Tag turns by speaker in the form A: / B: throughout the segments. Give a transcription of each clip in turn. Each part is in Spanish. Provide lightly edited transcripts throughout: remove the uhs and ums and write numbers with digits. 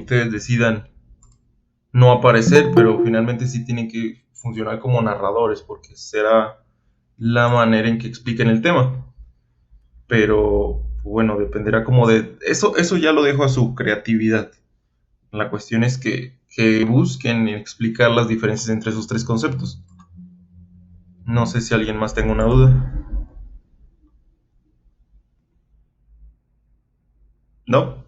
A: ustedes decidan no aparecer, pero finalmente sí tienen que funcionar como narradores, porque será la manera en que expliquen el tema. Pero bueno, dependerá como de eso ya lo dejo a su creatividad. La cuestión es que busquen explicar las diferencias entre esos tres conceptos. No sé si alguien más tenga una duda. ¿No?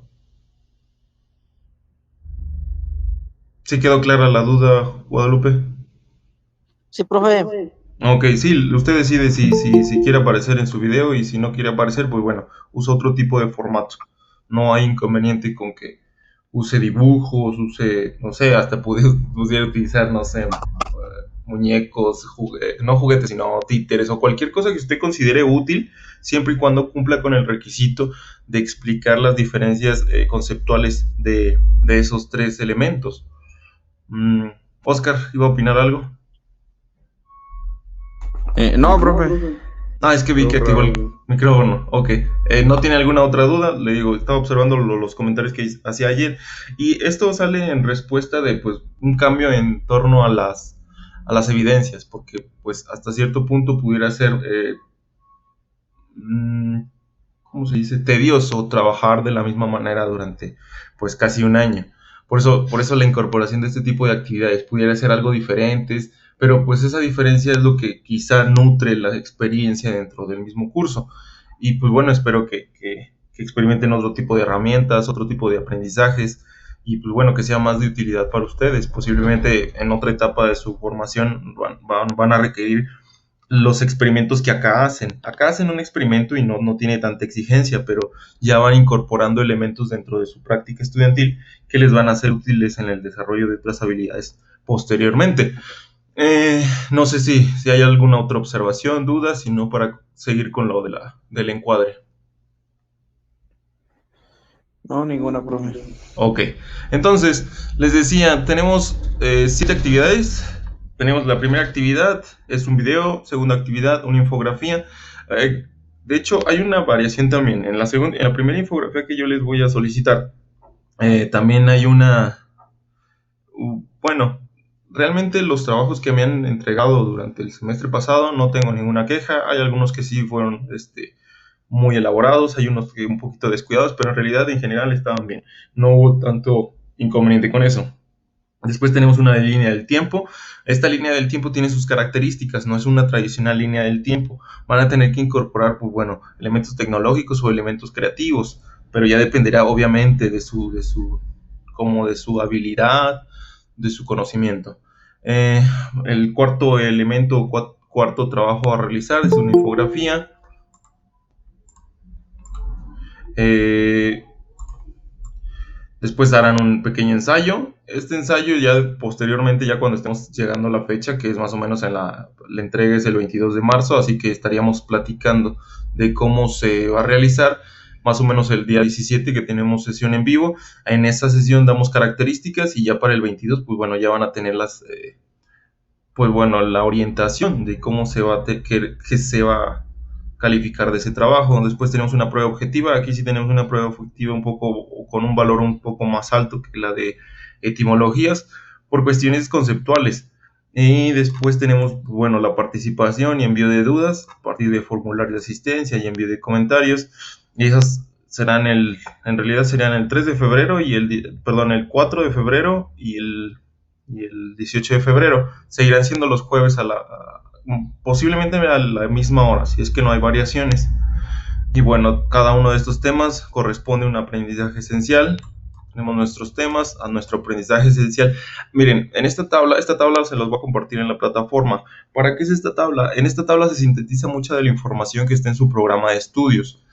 A: ¿Sí quedó clara la duda, Guadalupe?
B: Sí, profe.
A: Ok, sí, usted decide si quiere aparecer en su video, y si no quiere aparecer, pues bueno, usa otro tipo de formato. No hay inconveniente con que use dibujos, use, no sé, hasta pudiera utilizar, no sé, muñecos, no juguetes, sino títeres o cualquier cosa que usted considere útil, siempre y cuando cumpla con el requisito de explicar las diferencias conceptuales de esos tres elementos. Oscar, ¿iba a opinar algo?
C: No, profe.
A: Ah, es que vi
C: Todo
A: que activó el
C: claro.
A: micrófono. Ok. ¿No tiene alguna otra duda? Le digo, estaba observando los comentarios que hacía ayer. Y esto sale en respuesta de pues un cambio en torno a las evidencias. Porque pues hasta cierto punto pudiera ser, mm, ¿cómo se dice? Tedioso trabajar de la misma manera durante pues casi un año. Por eso la incorporación de este tipo de actividades pudiera ser algo diferentes, pero pues esa diferencia es lo que quizá nutre la experiencia dentro del mismo curso. Y pues bueno, espero que experimenten otro tipo de herramientas, otro tipo de aprendizajes, y pues bueno, que sea más de utilidad para ustedes. Posiblemente en otra etapa de su formación van a requerir los experimentos que acá hacen. Acá hacen un experimento y no tiene tanta exigencia, pero ya van incorporando elementos dentro de su práctica estudiantil que les van a ser útiles en el desarrollo de otras habilidades posteriormente. No sé si hay alguna otra observación, duda, sino para seguir con lo del encuadre.
C: No, ninguna, profe.
A: Ok, entonces les decía, tenemos 7 actividades. Tenemos la primera actividad, es un video; segunda actividad, una infografía. Eh, de hecho, hay una variación también. En la primera infografía que yo les voy a solicitar, también hay bueno, realmente los trabajos que me han entregado durante el semestre pasado no tengo ninguna queja. Hay algunos que sí fueron muy elaborados, hay unos que un poquito descuidados, pero en realidad en general estaban bien. No hubo tanto inconveniente con eso. Después tenemos una línea del tiempo. Esta línea del tiempo tiene sus características, no es una tradicional línea del tiempo. Van a tener que incorporar, pues bueno, elementos tecnológicos o elementos creativos, pero ya dependerá obviamente de su habilidad, de su conocimiento. Eh, el cuarto elemento, cuarto trabajo a realizar es una infografía. Eh, Después harán un pequeño ensayo. Este ensayo ya posteriormente, ya cuando estemos llegando a la fecha, que es más o menos la entrega es el 22 de marzo, así que estaríamos platicando de cómo se va a realizar más o menos el día 17, que tenemos sesión en vivo. En esa sesión damos características, y ya para el 22, pues bueno, ya van a tener pues bueno, la orientación de cómo que se va a calificar de ese trabajo. Después tenemos una prueba objetiva. Aquí sí tenemos una prueba objetiva un poco con un valor un poco más alto que la de etimologías, por cuestiones conceptuales. Y después tenemos, bueno, la participación y envío de dudas a partir de formularios de asistencia y envío de comentarios. Y esas en realidad serían el 3 de febrero perdón, el 4 de febrero y el 18 de febrero. Seguirán siendo los jueves posiblemente a la misma hora, si es que no hay variaciones. Y bueno, cada uno de estos temas corresponde a un aprendizaje esencial. Tenemos nuestros temas a nuestro aprendizaje esencial. Miren, esta tabla se los voy a compartir en la plataforma. ¿Para qué es esta tabla? En esta tabla se sintetiza mucha de la información que está en su programa de estudios.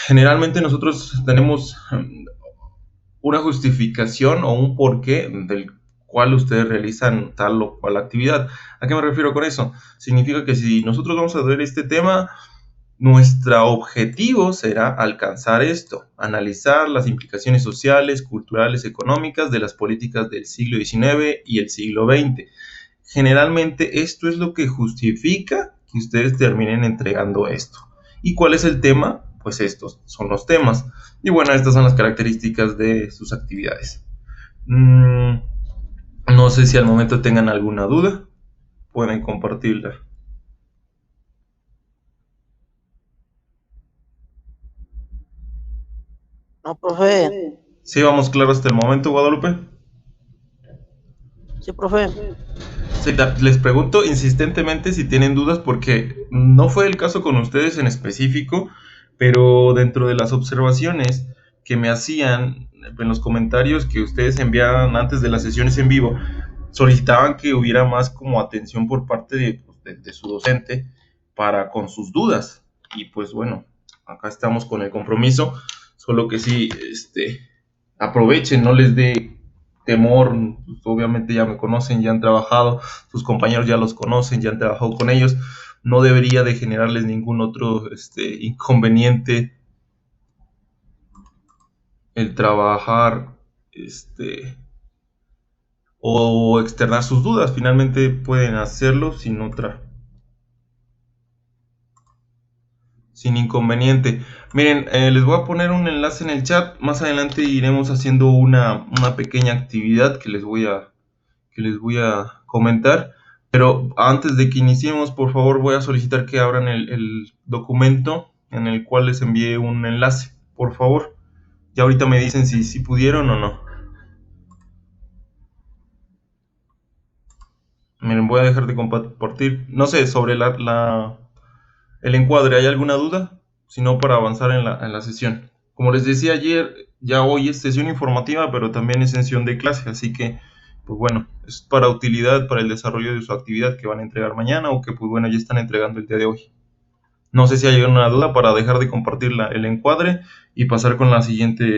A: Generalmente nosotros tenemos una justificación o un porqué del cual ustedes realizan tal o cual actividad. ¿A qué me refiero con eso? Significa que si nosotros vamos a ver este tema, nuestro objetivo será alcanzar esto: analizar las implicaciones sociales, culturales, económicas de las políticas del siglo XIX y el siglo XX. Generalmente esto es lo que justifica que ustedes terminen entregando esto. ¿Y cuál es el tema? pues estos son los temas. Y bueno, estas son las características de sus actividades. No sé si al momento tengan alguna duda, pueden compartirla.
B: No, profe.
A: ¿Sí vamos claro hasta el momento, Guadalupe?
B: Sí, profe.
A: Sí, les pregunto insistentemente si tienen dudas porque no fue el caso con ustedes en específico, pero dentro de las observaciones que me hacían en los comentarios que ustedes enviaban antes de las sesiones en vivo, solicitaban que hubiera más como atención por parte de su docente para con sus dudas. Y pues bueno, acá estamos con el compromiso, solo que sí, aprovechen, no les dé temor, pues, obviamente ya me conocen, ya han trabajado, sus compañeros ya los conocen, ya han trabajado con ellos, no debería de generarles ningún otro inconveniente el trabajar o externar sus dudas, finalmente pueden hacerlo sin inconveniente. Miren, les voy a poner un enlace en el chat, más adelante iremos haciendo una pequeña actividad que les voy a comentar. Pero antes de que iniciemos, por favor, voy a solicitar que abran el documento en el cual les envié un enlace. Por favor, ya ahorita me dicen si pudieron o no. Miren, voy a dejar de compartir. No sé, sobre el encuadre, ¿hay alguna duda? Si no, para avanzar en la sesión. Como les decía ayer, ya hoy es sesión informativa, pero también es sesión de clase, así que, pues bueno, es para utilidad, para el desarrollo de su actividad que van a entregar mañana o que, pues bueno, ya están entregando el día de hoy. No sé si hay alguna duda para dejar de compartir el encuadre y pasar con la siguiente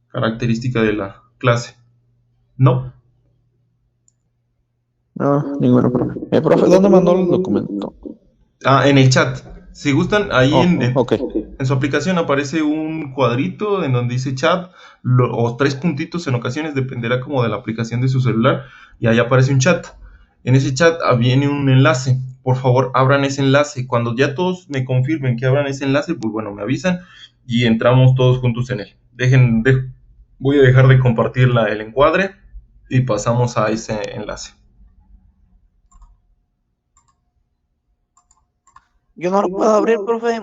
A: característica de la clase. ¿No?
C: No, ninguna, profe. Profe, ¿dónde mandó el documento?
A: En el chat. Si gustan, ahí
C: Oh,
A: en,
C: ok.
A: en su aplicación aparece un cuadrito en donde dice chat o tres puntitos en ocasiones, dependerá como de la aplicación de su celular, y ahí aparece un chat. En ese chat viene un enlace. Por favor, abran ese enlace. Cuando ya todos me confirmen que abran ese enlace, pues bueno, me avisan y entramos todos juntos en él. Voy a dejar de compartir el encuadre y pasamos a ese enlace.
B: Yo no lo puedo abrir, profe.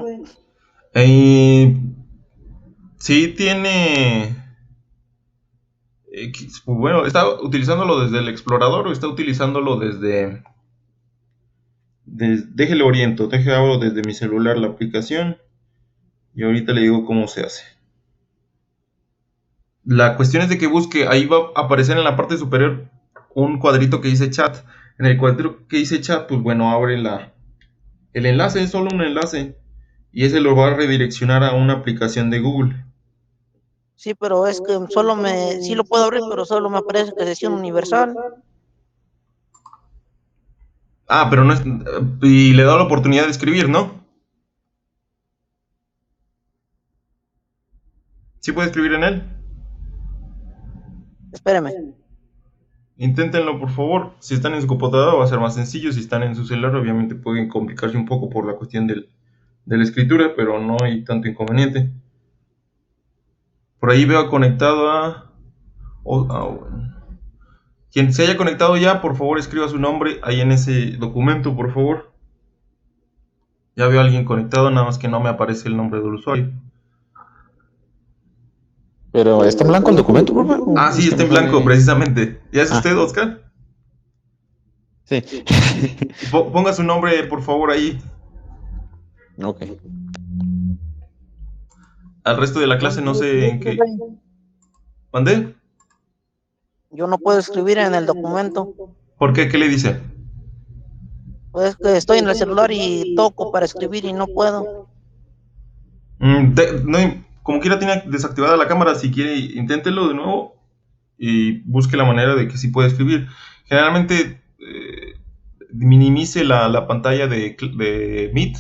A: Eh, sí tiene. Pues bueno, ¿está utilizándolo desde el explorador o está utilizándolo déjelo oriento, déjelo abro desde mi celular la aplicación y ahorita le digo cómo se hace. La cuestión es de que busque, ahí va a aparecer en la parte superior un cuadrito que dice chat. En el cuadrito que dice chat, pues bueno, abre el enlace, es solo un enlace y ese lo va a redireccionar a una aplicación de Google.
B: Sí, pero es que sí lo puedo abrir, pero solo me aparece que sesión universal.
A: Pero no es, y le da la oportunidad de escribir, ¿no? ¿Sí puede escribir en él?
B: Espéreme.
A: Inténtenlo, por favor. Si están en su computadora va a ser más sencillo. Si están en su celular, obviamente pueden complicarse un poco por la cuestión de la escritura, pero no hay tanto inconveniente. Por ahí veo conectado bueno. Quien se haya conectado ya, por favor, escriba su nombre ahí en ese documento, por favor. Ya veo a alguien conectado, nada más que no me aparece el nombre del usuario.
C: ¿Pero está en blanco el documento, profe?
A: Sí,
C: Es que
A: está
C: me
A: en blanco,
C: sale...
A: precisamente. ¿Ya es
C: Ah,
A: usted, Oscar?
C: sí.
A: Ponga su nombre, por favor, ahí.
C: Ok.
A: Al resto de la
B: Yo no
A: clase no
B: puedo
A: sé
B: escribir,
A: en qué.
B: profe.
A: ¿Mandé?
B: Yo no puedo escribir en el documento.
A: ¿Por qué? ¿Qué le dice?
B: Pues es que estoy en el celular y toco para escribir y no puedo.
A: No, como quiera tiene desactivada la cámara, si quiere inténtelo de nuevo y busque la manera de que sí pueda escribir. Generalmente minimice la pantalla de Meet,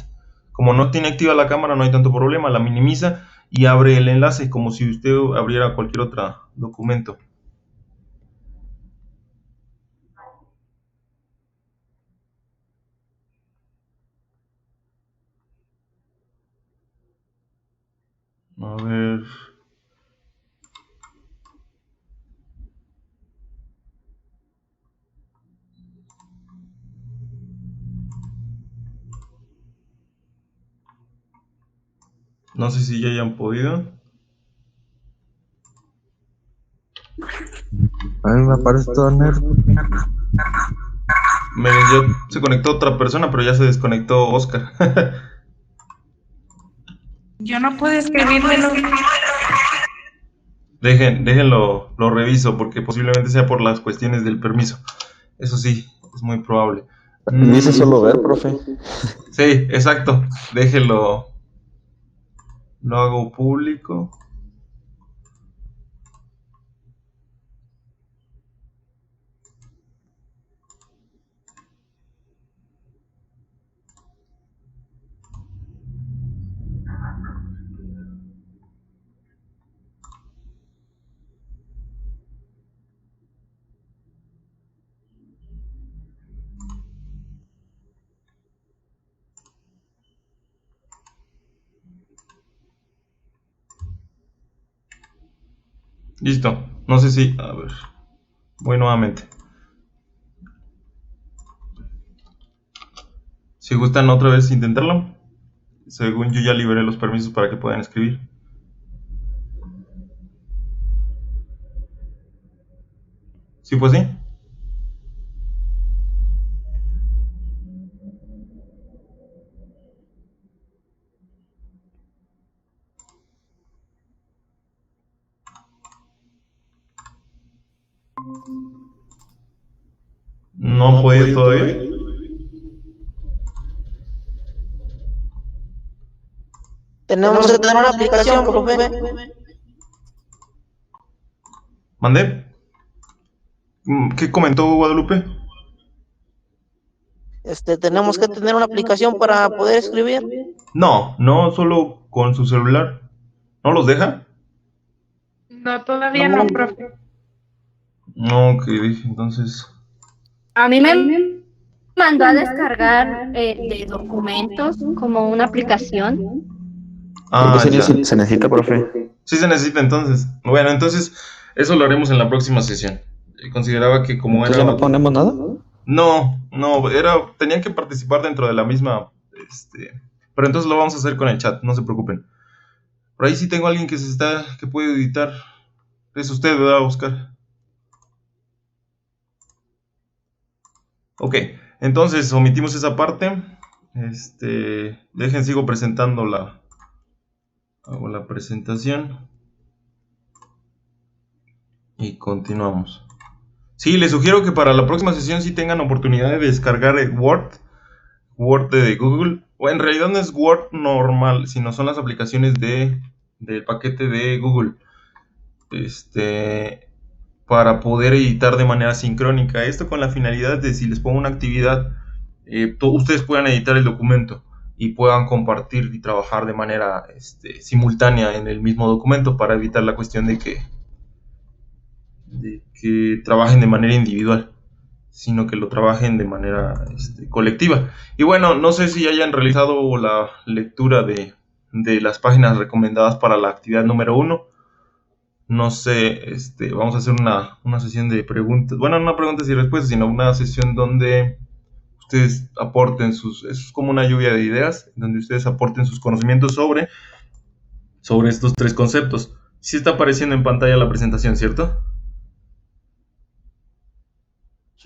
A: como no tiene activa la cámara no hay tanto problema, la minimiza y abre el enlace como si usted abriera cualquier otro documento. ver. No sé si ya hayan podido.
C: A mí me aparece todo nerd.
A: Miren, ya se conectó otra persona, pero ya se desconectó Oscar.
D: Yo no puedo escribírmelo.
A: Déjenlo, lo reviso, porque posiblemente sea por las cuestiones del permiso. Eso sí, es muy probable.
C: Dice solo ver, profe.
A: Sí, exacto. Déjenlo. Lo hago público. Listo. No sé si. A ver. Voy nuevamente. Si gustan otra vez intentarlo. Según yo ya liberé los permisos para que puedan escribir. Sí, pues sí. ¿No han podido todavía?
B: Tenemos que tener una aplicación, profe.
A: ¿Mandé? ¿Qué comentó Guadalupe?
B: Tenemos que tener una aplicación para poder escribir.
A: No, solo con su celular. ¿No los deja?
D: No, todavía no, profe.
A: No, que dije, entonces.
E: A mí me mandó a descargar de documentos como una aplicación.
C: Creo que
A: Ya.
C: se necesita, profe.
A: Sí se necesita entonces. Bueno, entonces eso lo haremos en la próxima sesión. Consideraba que como
C: Entonces
A: era...
C: ya no ponemos nada.
A: No, tenían que participar dentro de la misma, pero entonces lo vamos a hacer con el chat, no se preocupen. Por ahí sí tengo a alguien que puede editar. Es usted, ¿verdad, Oscar? Ok, entonces omitimos esa parte. Sigo presentando hago la presentación. Y continuamos. Sí, les sugiero que para la próxima sesión sí tengan oportunidad de descargar el Word de Google. O en realidad no es Word normal, sino son las aplicaciones del paquete de Google. Para poder editar de manera sincrónica. Esto con la finalidad de si les pongo una actividad, ustedes puedan editar el documento y puedan compartir y trabajar de manera simultánea en el mismo documento para evitar la cuestión de que trabajen de manera individual, sino que lo trabajen de manera colectiva. Y bueno, no sé si hayan realizado la lectura de las páginas recomendadas para la actividad número 1. No sé, vamos a hacer una sesión de preguntas. Bueno, no preguntas y respuestas, sino una sesión donde ustedes aporten es como una lluvia de ideas, donde ustedes aporten sus conocimientos sobre estos 3 conceptos. Sí está apareciendo en pantalla la presentación, ¿cierto?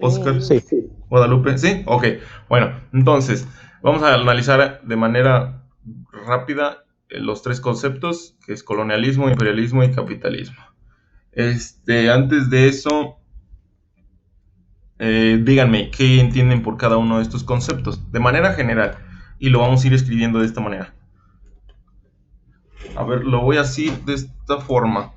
A: Oscar,
C: Sí.
A: Guadalupe, ¿sí? Ok, bueno, entonces vamos a analizar de manera rápida los 3 conceptos, que es colonialismo, imperialismo y capitalismo. Antes de eso, díganme qué entienden por cada uno de estos conceptos, de manera general, y lo vamos a ir escribiendo de esta manera. A ver, lo voy a decir de esta forma.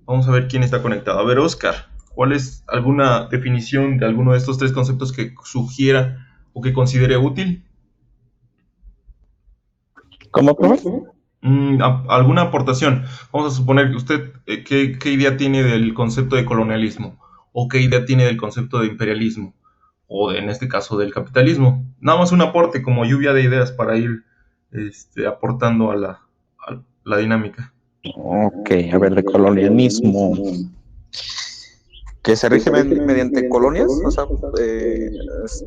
A: Vamos a ver quién está conectado. A ver, Oscar, ¿cuál es alguna definición de alguno de estos 3 conceptos que sugiera o que considere útil?
C: ¿Cómo, profe?
A: ¿Alguna aportación? Vamos a suponer que usted, ¿qué idea tiene del concepto de colonialismo? ¿O qué idea tiene del concepto de imperialismo? O en este caso del capitalismo. Nada más un aporte como lluvia de ideas para ir aportando a la dinámica.
C: Ok, a ver, de colonialismo. Que se rige mediante colonias, o sea,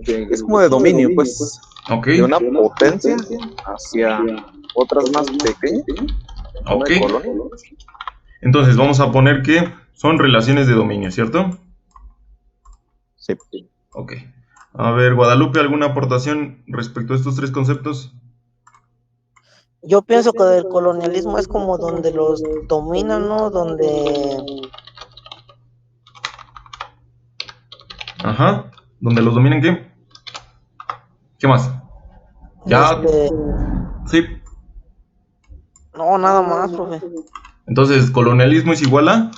C: es como de dominio, pues,
A: Ok,
C: de una potencia hacia otras más pequeñas, como
A: ok.
C: de colonia.
A: Entonces vamos a poner que son relaciones de dominio, ¿cierto?
C: Sí.
A: Ok. A ver, Guadalupe, ¿alguna aportación respecto a estos tres conceptos?
B: Yo pienso que el colonialismo es como donde los dominan, ¿no? Donde
A: Ajá. ¿Donde los dominan qué? ¿Qué más? Ya, sí.
B: no, nada más, profe.
A: Entonces, colonialismo es igual a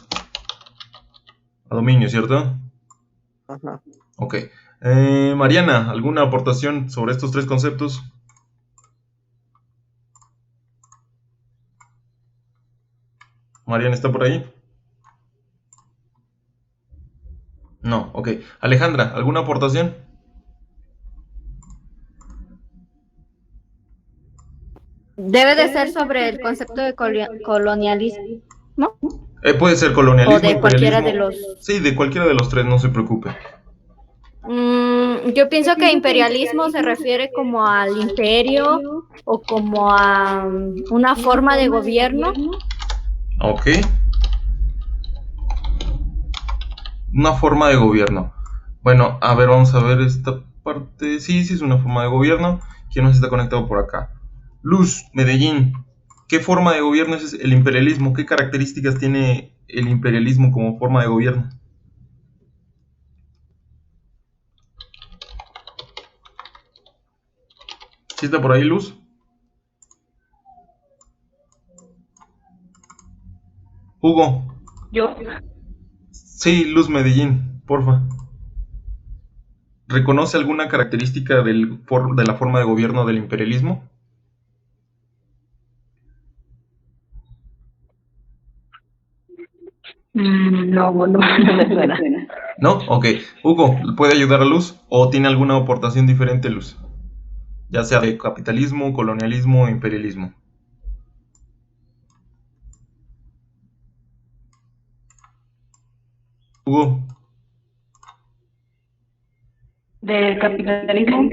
A: dominio, ¿cierto?
B: Ajá.
A: Ok. Mariana, ¿alguna aportación sobre estos tres conceptos? Mariana, ¿está por ahí? No, ok. Alejandra, ¿alguna aportación?
E: Debe de ser sobre el concepto de colonialismo, ¿no?
A: Puede ser
E: O
A: colonialismo,
E: de cualquiera de
A: imperialismo.
E: los...
A: Sí, de cualquiera de los tres, no se preocupe.
E: Yo pienso que imperialismo se refiere como al imperio o como a una forma de gobierno.
A: Ok. Una forma de gobierno. Bueno, a ver, vamos a ver esta parte. Sí, sí es una forma de gobierno. ¿Quién nos está conectado por acá? Luz, Medellín. ¿Qué forma de gobierno es el imperialismo? ¿Qué características tiene el imperialismo como forma de gobierno? ¿Sí está por ahí, Luz? Hugo.
D: Yo,
A: Sí, Luz Medellín, porfa. ¿Reconoce alguna característica de la forma de gobierno del imperialismo?
D: no, no, no me suena.
A: ¿No? Ok. Hugo, ¿puede ayudar a Luz? ¿O tiene alguna aportación diferente, Luz? Ya sea de capitalismo, colonialismo o imperialismo. Hugo.
D: Del capitalismo,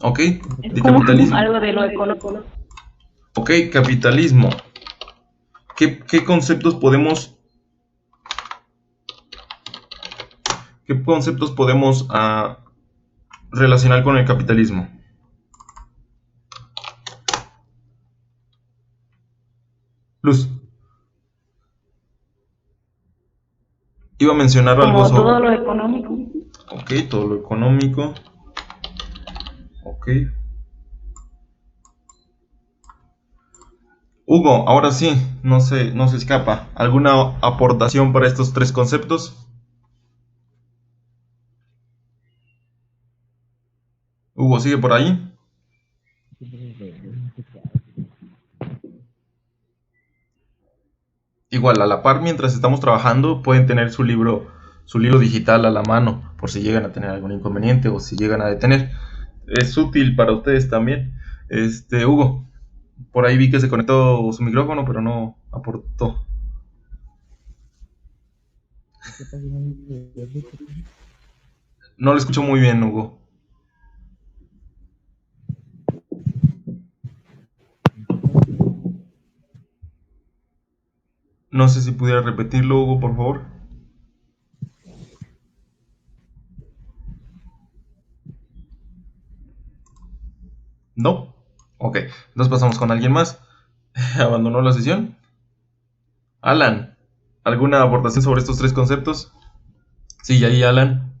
A: Ok.
D: es
A: De
D: como
A: capitalismo.
D: algo de lo económico.
A: Ok, capitalismo. ¿Qué conceptos podemos relacionar con el capitalismo? Luz. Iba a mencionar algo
D: Como todo
A: sobre...
D: lo económico.
A: Ok, todo lo económico. Ok. Hugo, ahora sí, no se escapa. ¿Alguna aportación para estos tres conceptos? Hugo, ¿sigue por ahí? Igual, a la par, mientras estamos trabajando, pueden tener su libro digital a la mano, por si llegan a tener algún inconveniente o si llegan a detener. Es útil para ustedes también. Hugo, por ahí vi que se conectó su micrófono, pero no aportó. No lo escucho muy bien, Hugo. No sé si pudiera repetirlo, Hugo, por favor. No. Ok, entonces pasamos con alguien más. ¿Abandonó la sesión? Alan, ¿alguna aportación sobre estos tres conceptos? Sí, ahí, Alan.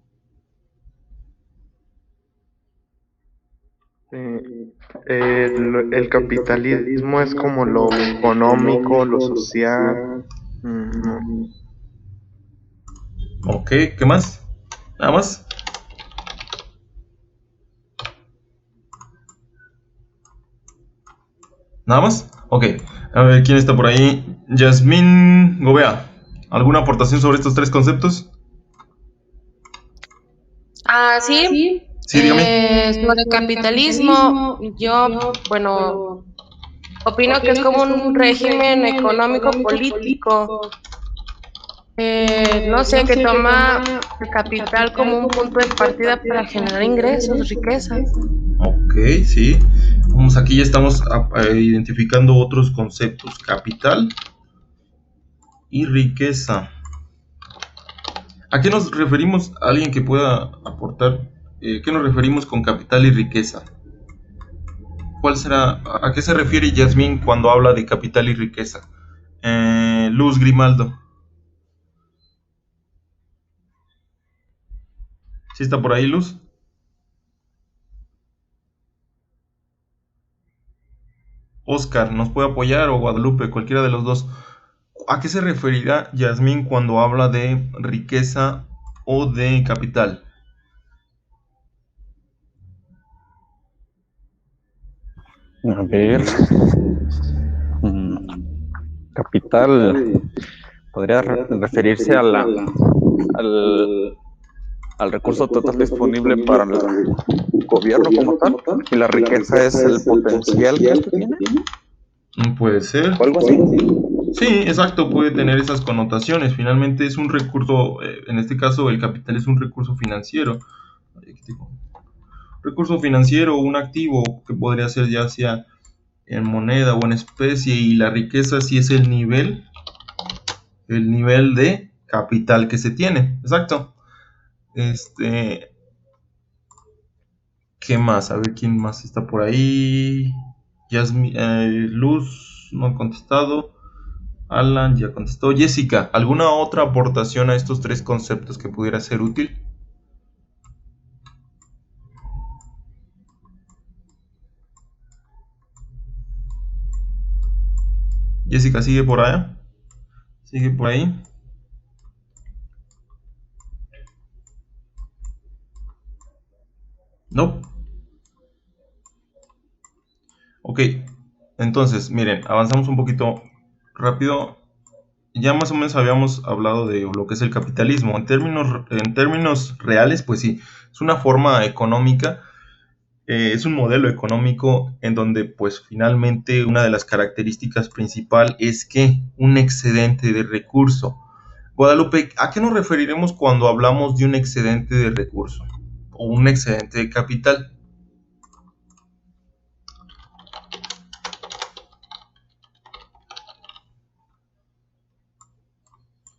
F: El capitalismo es como lo económico, lo social.
A: Ok, ¿qué más? ¿Nada más? ¿Nada más? Ok, a ver, ¿quién está por ahí? Yasmín Gobea, ¿alguna aportación sobre estos tres conceptos?
G: Sí,
A: Sí, dígame.
G: sobre capitalismo, yo, bueno, Opino que es como un régimen económico político, no sé, que toma el capital como un punto de partida para generar ingresos, riqueza.
A: Ok, sí. Vamos, aquí ya estamos identificando otros conceptos: capital y riqueza. ¿A qué nos referimos? ¿Alguien que pueda aportar? ¿Qué nos referimos con capital y riqueza? ¿Cuál será? ¿A qué se refiere Yasmín cuando habla de capital y riqueza? Luz Grimaldo. ¿Sí está por ahí, Luz? Oscar, ¿nos puede apoyar? O Guadalupe, cualquiera de los dos. ¿A qué se referirá Yasmín cuando habla de riqueza o de capital?
C: A ver, capital podría referirse a al recurso total disponible para el gobierno como tal, y la riqueza es el potencial que este tiene,
A: Puede ser.
C: o algo así.
A: Sí, exacto, puede tener esas connotaciones. Finalmente es un recurso, en este caso el capital es un recurso financiero. Recurso financiero, un activo que podría ser ya sea en moneda o en especie, y la riqueza sí es el nivel de capital que se tiene. Exacto. ¿Qué más? A ver quién más está por ahí. Luz no ha contestado. Alan ya contestó. Jessica, ¿alguna otra aportación a estos tres conceptos que pudiera ser útil? Jessica, ¿sigue por allá? ¿Sigue por ahí? No. Ok, entonces, miren, avanzamos un poquito rápido. Ya más o menos habíamos hablado de lo que es el capitalismo. En términos reales, pues sí, es una forma económica, es un modelo económico en donde pues finalmente una de las características principal es que un excedente de recurso. Guadalupe, ¿a qué nos referiremos cuando hablamos de un excedente de recurso o un excedente de capital?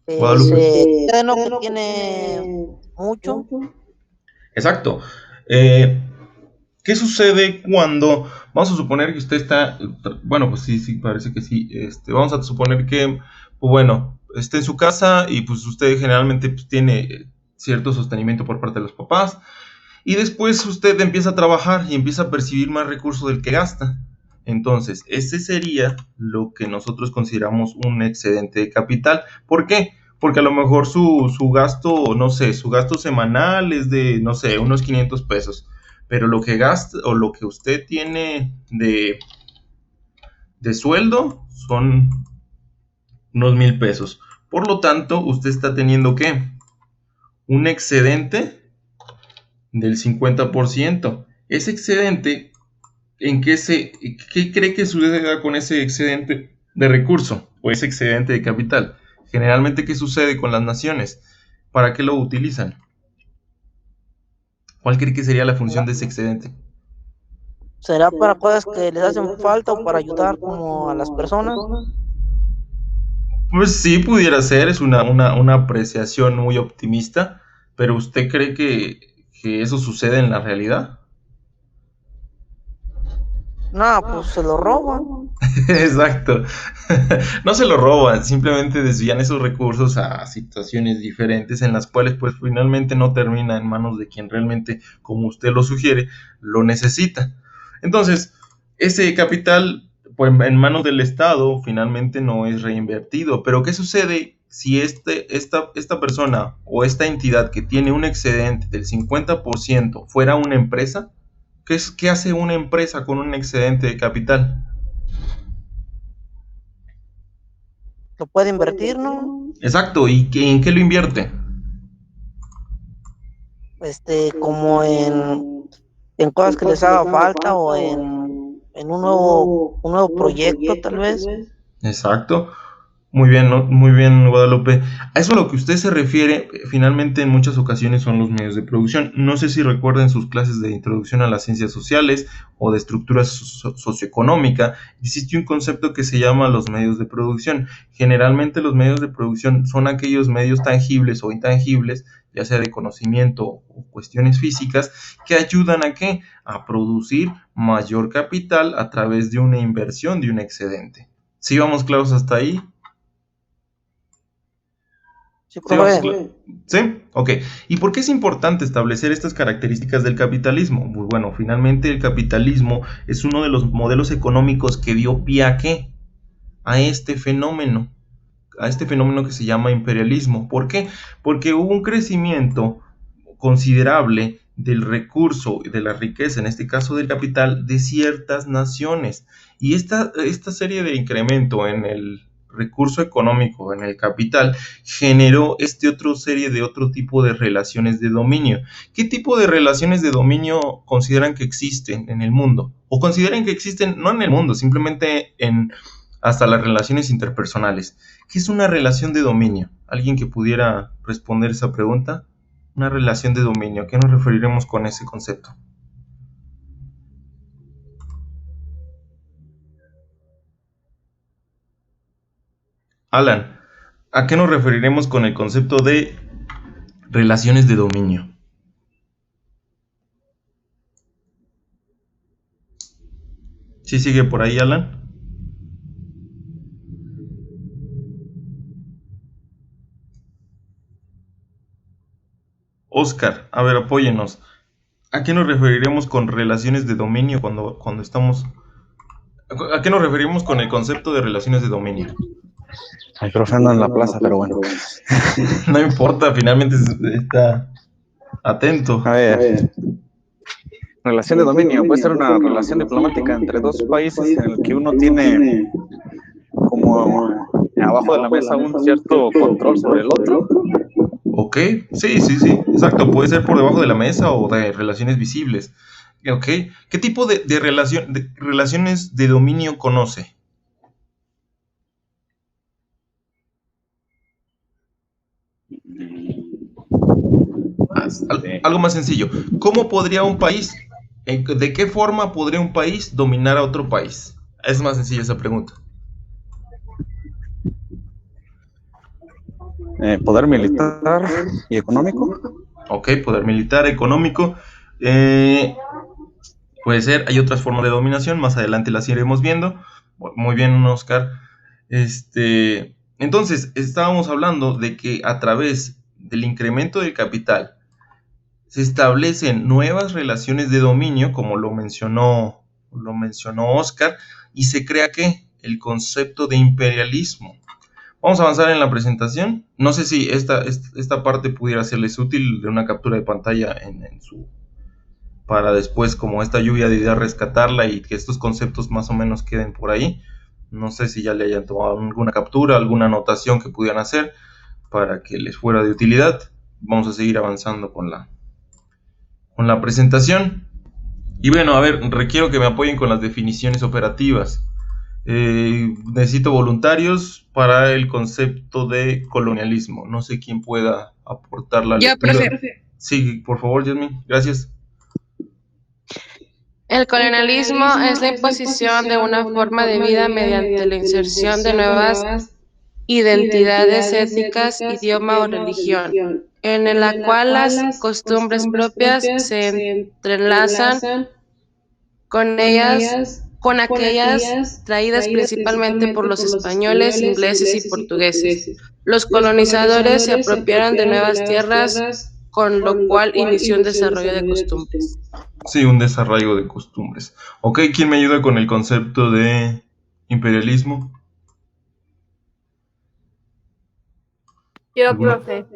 A: Guadalupe.
B: Terreno que tiene mucho.
A: Exacto. ¿Qué sucede cuando, vamos a suponer que usted está, bueno, pues sí, parece que sí, vamos a suponer que, pues bueno, esté en su casa y pues usted generalmente pues, tiene cierto sostenimiento por parte de los papás, y después usted empieza a trabajar y empieza a percibir más recursos del que gasta. Entonces, ese sería lo que nosotros consideramos un excedente de capital. ¿Por qué? Porque a lo mejor su gasto, no sé, su gasto semanal es de, no sé, unos 500 pesos. Pero lo que gasta o lo que usted tiene de sueldo son unos 1000 pesos. Por lo tanto, usted está teniendo ¿qué? Un excedente del 50%. Ese excedente, ¿qué cree que suceda con ese excedente de recurso o ese excedente de capital? Generalmente, ¿qué sucede con las naciones? ¿Para qué lo utilizan? ¿Cuál cree que sería la función de ese excedente?
B: ¿Será para cosas que les hacen falta o para ayudar como a las personas?
A: Pues sí, pudiera ser, es una apreciación muy optimista, pero ¿usted cree que eso sucede en la realidad?
B: No, pues se lo roban.
A: Exacto. No se lo roban, simplemente desvían esos recursos a situaciones diferentes en las cuales pues finalmente no termina en manos de quien realmente, como usted lo sugiere, lo necesita. Entonces, ese capital pues, en manos del Estado finalmente no es reinvertido. Pero ¿qué sucede si esta persona o esta entidad que tiene un excedente del 50% fuera una empresa? ¿Qué hace una empresa con un excedente de capital?
B: Lo puede invertir, ¿no?
A: Exacto, ¿y en qué lo invierte?
B: Como en cosas que les haga falta o en en un nuevo proyecto, tal vez.
A: Exacto. Muy bien, ¿no? Muy bien, Guadalupe. A eso a lo que usted se refiere, finalmente en muchas ocasiones son los medios de producción. No sé si recuerdan sus clases de introducción a las ciencias sociales o de estructura socioeconómica. Existe un concepto que se llama los medios de producción. Generalmente los medios de producción son aquellos medios tangibles o intangibles, ya sea de conocimiento o cuestiones físicas, que ayudan a ¿qué? A producir mayor capital a través de una inversión, de un excedente. ¿Sí vamos claros hasta ahí?
B: Sí,
A: ¿Sí vamos
B: profe.
A: ¿Sí? Ok. ¿Y por qué es importante establecer estas características del capitalismo? Pues bueno, finalmente el capitalismo es uno de los modelos económicos que dio pie a ¿qué? A este fenómeno que se llama imperialismo. ¿Por qué? Porque hubo un crecimiento considerable del recurso, de la riqueza, en este caso del capital, de ciertas naciones. Y esta serie de incremento en el recurso económico, en el capital, generó otro tipo de relaciones de dominio. ¿Qué tipo de relaciones de dominio consideran que existen en el mundo? O consideran que existen, no en el mundo, simplemente en hasta las relaciones interpersonales. ¿Qué es una relación de dominio? ¿Alguien que pudiera responder esa pregunta? Una relación de dominio, ¿a qué nos referiremos con ese concepto? Alan, ¿a qué nos referiremos con el concepto de relaciones de dominio? ¿Sí sigue por ahí, Alan? Oscar, a ver, apóyenos. ¿A qué nos referiremos con relaciones de dominio cuando estamos... ¿A qué nos referimos con el concepto de relaciones de dominio?
C: El profe anda en la plaza, pero bueno.
A: No importa, finalmente está atento.
C: A ver, relación de dominio puede ser una relación diplomática entre dos países en el que uno tiene como abajo de la mesa un cierto control sobre el otro.
A: Ok, sí, exacto, puede ser por debajo de la mesa o de relaciones visibles. Ok, ¿qué tipo de relaciones de dominio conoce? Algo más sencillo, ¿cómo podría un país, de qué forma podría un país dominar a otro país? Es más sencilla esa pregunta.
C: Poder militar y económico.
A: Ok, poder militar, económico. Puede ser, hay otras formas de dominación, más adelante las iremos viendo. Muy bien, Oscar. Entonces, estábamos hablando de que a través del incremento del capital se establecen nuevas relaciones de dominio, como lo mencionó Oscar, y se crea ¿qué? El concepto de imperialismo. Vamos a avanzar en la presentación. No sé si esta parte pudiera serles útil de una captura de pantalla para después, como esta lluvia de ideas, rescatarla y que estos conceptos más o menos queden por ahí. No sé si ya le hayan tomado alguna captura, alguna anotación que pudieran hacer para que les fuera de utilidad. Vamos a seguir avanzando con la presentación. Y bueno, a ver, requiero que me apoyen con las definiciones operativas. Necesito voluntarios para el concepto de colonialismo. No sé quién pueda aportar la lectura.
G: Profe.
A: Sí, por favor, Yasmin, gracias.
G: El colonialismo es la imposición de una forma de vida mediante la inserción de nuevas identidades étnicas, idioma o religión, en la cual las costumbres propias se entrelazan con aquellas traídas principalmente por los españoles, ingleses y portugueses. Los colonizadores se apropiaron de nuevas tierras, con lo cual inició un desarrollo de costumbres.
A: Sí, un desarrollo de costumbres. Ok, ¿quién me ayuda con el concepto de imperialismo?
E: Yo, profe.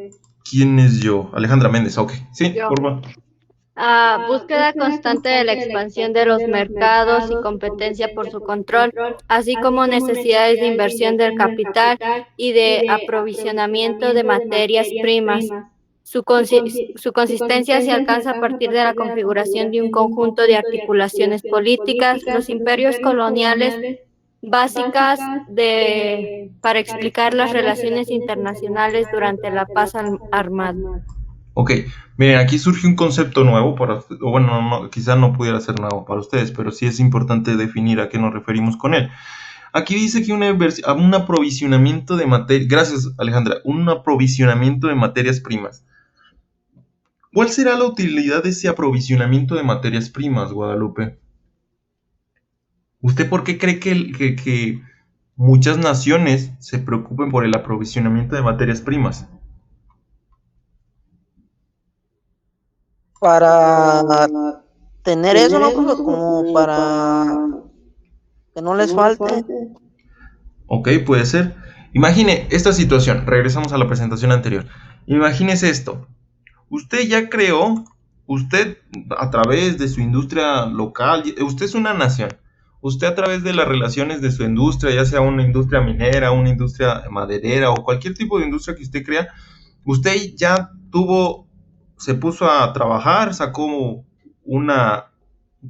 A: ¿Quién es yo? Alejandra Méndez, ok. Sí,
E: Yo.
A: por favor.
E: Búsqueda constante de la expansión de los mercados y competencia por su control, así como necesidades de inversión del capital y de aprovisionamiento de materias primas, Su consistencia se alcanza a partir de la configuración de un conjunto de articulaciones políticas. Los imperios coloniales básicas para explicar las relaciones internacionales durante la paz armada.
A: Ok, miren, aquí surge un concepto nuevo o bueno, quizá no pudiera ser nuevo para ustedes, pero sí es importante definir a qué nos referimos con él. Aquí dice que un aprovisionamiento de materias, gracias Alejandra, un aprovisionamiento de materias primas. ¿Cuál será la utilidad de ese aprovisionamiento de materias primas, Guadalupe? ¿Usted por qué cree que muchas naciones se preocupen por el aprovisionamiento de materias primas?
B: Para tener eso, ¿no, profe? Como para que no les falte.
A: Ok, puede ser. Imagine esta situación, regresamos a la presentación anterior. Imagínese esto. Usted ya creó, usted a través de su industria local, usted es una nación. Usted a través de las relaciones de su industria, ya sea una industria minera, una industria maderera o cualquier tipo de industria que usted crea, usted ya se puso a trabajar, sacó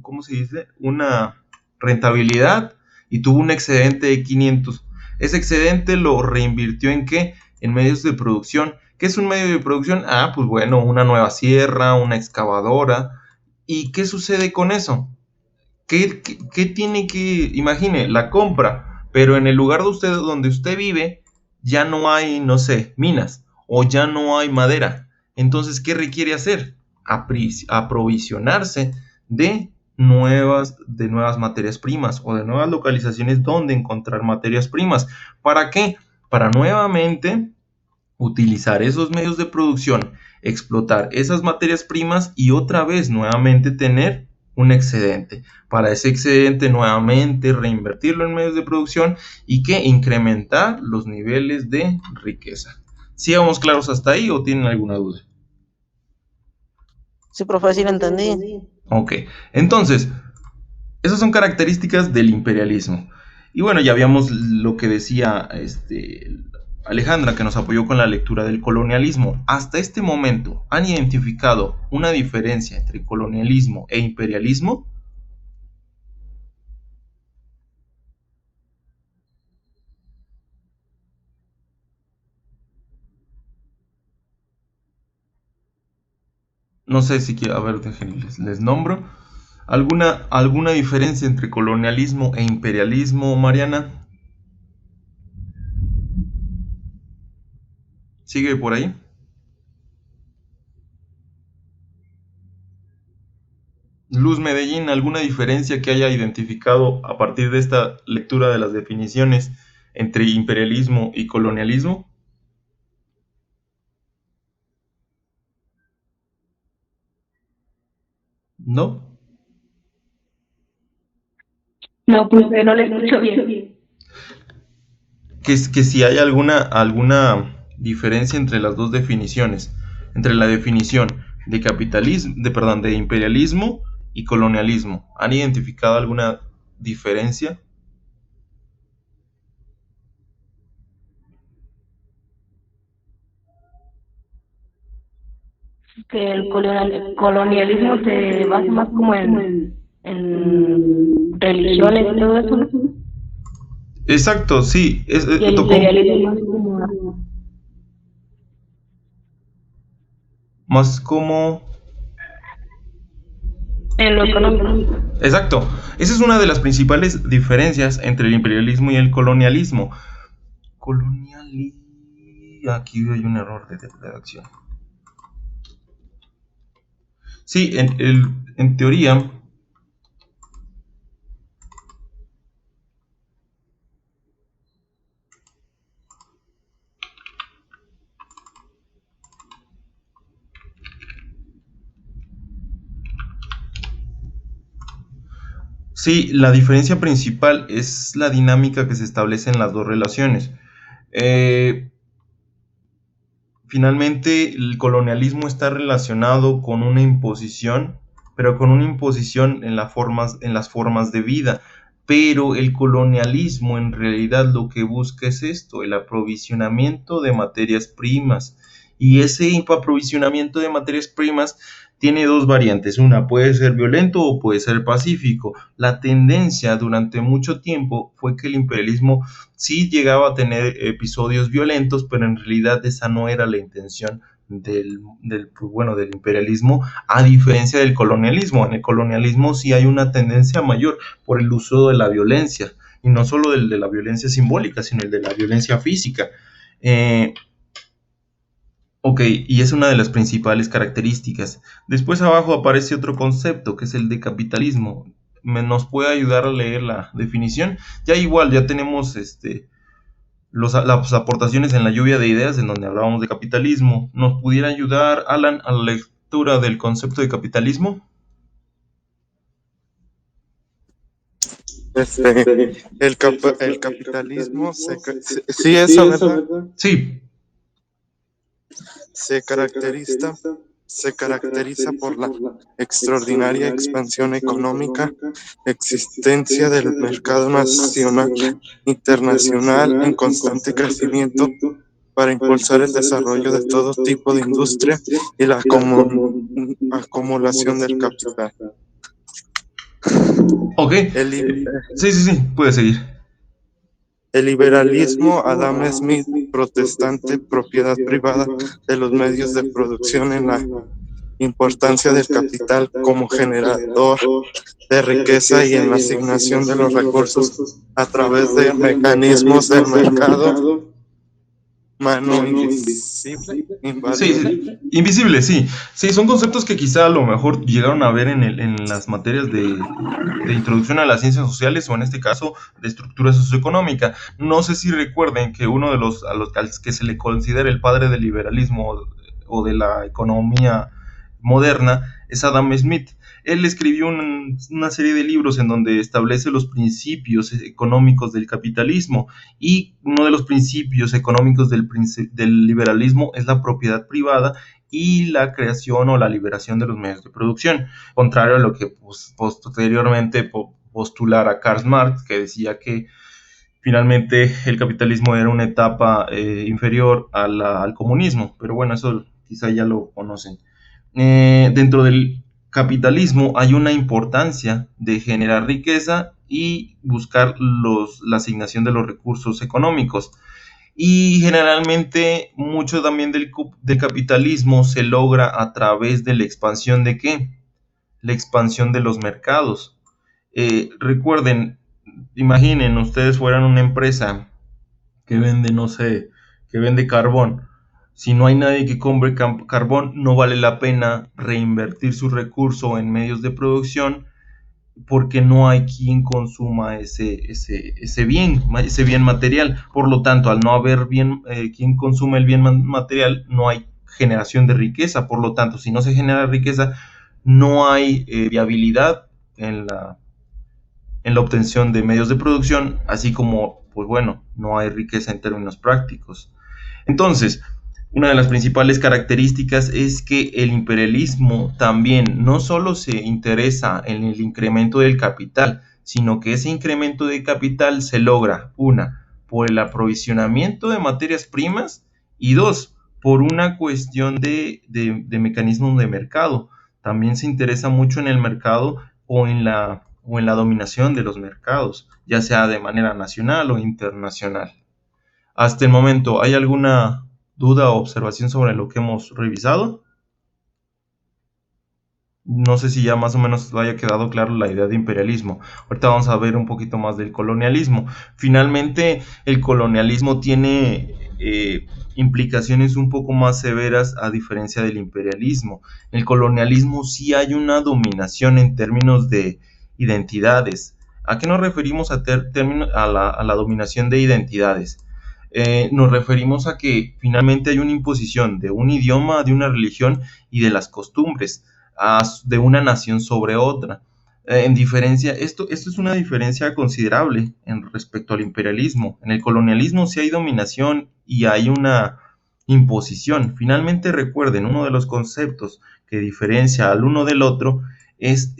A: ¿cómo se dice? Una rentabilidad y tuvo un excedente de 500. Ese excedente lo reinvirtió ¿en qué? En medios de producción. ¿Qué es un medio de producción? Pues bueno, una nueva sierra, una excavadora. ¿Y qué sucede con eso? ¿Qué tiene que, imagine, la compra, pero en el lugar donde usted vive ya no hay, no sé, minas o ya no hay madera? Entonces, ¿qué requiere hacer? Aprovisionarse de nuevas materias primas o de nuevas localizaciones donde encontrar materias primas. ¿Para qué? Para nuevamente utilizar esos medios de producción, explotar esas materias primas y otra vez nuevamente tener un excedente. Para ese excedente nuevamente reinvertirlo en medios de producción y que incrementar los niveles de riqueza. ¿Sí vamos claros hasta ahí o tienen alguna duda?
B: Sí, profe, sí lo entendí.
A: Ok, entonces, esas son características del imperialismo. Y bueno, ya habíamos lo que decía Alejandra, que nos apoyó con la lectura del colonialismo. Hasta este momento, ¿han identificado una diferencia entre colonialismo e imperialismo? No sé si quiero, a ver, les nombro. ¿Alguna diferencia entre colonialismo e imperialismo, Mariana? ¿Sigue por ahí? Luz Medellín, ¿alguna diferencia que haya identificado a partir de esta lectura de las definiciones entre imperialismo y colonialismo? ¿No?
D: No, pues no le escucho bien.
A: Que si hay alguna diferencia entre las dos definiciones, entre la definición de imperialismo y colonialismo. ¿Han identificado alguna diferencia?
D: Que el colonialismo se basa más como en religiones y todo eso, ¿no?
A: Exacto, sí.
D: Y el imperialismo
A: Más como
D: en lo económico.
A: Exacto. Esa es una de las principales diferencias entre el imperialismo y el colonialismo. Aquí hay un error de redacción. Sí, en teoría, sí, la diferencia principal es la dinámica que se establece en las dos relaciones. Finalmente, el colonialismo está relacionado con una imposición, pero con una imposición en las formas de vida. Pero el colonialismo en realidad lo que busca es esto, el aprovisionamiento de materias primas. Y ese aprovisionamiento de materias primas tiene dos variantes, una puede ser violento o puede ser pacífico. La tendencia durante mucho tiempo fue que el imperialismo sí llegaba a tener episodios violentos, pero en realidad esa no era la intención del imperialismo, a diferencia del colonialismo. En el colonialismo sí hay una tendencia mayor por el uso de la violencia, y no solo el de la violencia simbólica, sino el de la violencia física. Ok, y es una de las principales características. Después abajo aparece otro concepto, que es el de capitalismo. ¿Nos puede ayudar a leer la definición? Ya igual, ya tenemos las aportaciones en la lluvia de ideas, en donde hablábamos de capitalismo. ¿Nos pudiera ayudar, Alan, a la lectura del concepto de capitalismo?
F: El capitalismo, sí, eso, ¿verdad?
A: Sí.
F: Se caracteriza por la extraordinaria expansión económica, existencia del mercado nacional, internacional en constante crecimiento para impulsar el desarrollo de todo tipo de industria y la acumulación del capital.
A: Ok. Sí, puede seguir.
F: El liberalismo, Adam Smith, protestante, propiedad privada de los medios de producción en la importancia del capital como generador de riqueza y en la asignación de los recursos a través de mecanismos del mercado, mano invisible, invisible.
A: Invisible, sí. Sí, son conceptos que quizá a lo mejor llegaron a ver en las materias de introducción a las ciencias sociales, o en este caso de estructura socioeconómica. No sé si recuerden que uno de los que se le considera el padre del liberalismo o de la economía moderna es Adam Smith. Él escribió una serie de libros en donde establece los principios económicos del capitalismo, y uno de los principios económicos del liberalismo es la propiedad privada y la creación o la liberación de los medios de producción, contrario a lo que posteriormente postulara Karl Marx, que decía que finalmente el capitalismo era una etapa inferior al comunismo. Pero bueno, eso quizá ya lo conocen. Dentro del capitalismo hay una importancia de generar riqueza y buscar la asignación de los recursos económicos. Y generalmente mucho también del capitalismo se logra a través de la expansión de ¿qué? La expansión de los mercados. Recuerden, imaginen, ustedes fueran una empresa que vende, no sé, que vende carbón. Si no hay nadie que compre carbón, no vale la pena reinvertir su recurso en medios de producción, porque no hay quien consuma ese bien material. Por lo tanto, al no haber quien consume el bien material, no hay generación de riqueza. Por lo tanto, si no se genera riqueza, no hay viabilidad en la obtención de medios de producción, así como, pues bueno, no hay riqueza en términos prácticos. Entonces, una de las principales características es que el imperialismo también no solo se interesa en el incremento del capital, sino que ese incremento de capital se logra, una, por el aprovisionamiento de materias primas, y dos, por una cuestión de mecanismos de mercado. También se interesa mucho en el mercado o en la dominación de los mercados, ya sea de manera nacional o internacional. Hasta el momento, ¿hay alguna duda o observación sobre lo que hemos revisado? No sé si ya más o menos haya quedado claro la idea de imperialismo. Ahorita vamos a ver un poquito más del colonialismo. Finalmente, el colonialismo tiene implicaciones un poco más severas a diferencia del imperialismo. En el colonialismo sí hay una dominación en términos de identidades. ¿A qué nos referimos a la dominación de identidades? Nos referimos a que finalmente hay una imposición de un idioma, de una religión y de las costumbres de una nación sobre otra. Esto es una diferencia considerable en respecto al imperialismo. En el colonialismo sí hay dominación y hay una imposición. Finalmente, recuerden, uno de los conceptos que diferencia al uno del otro es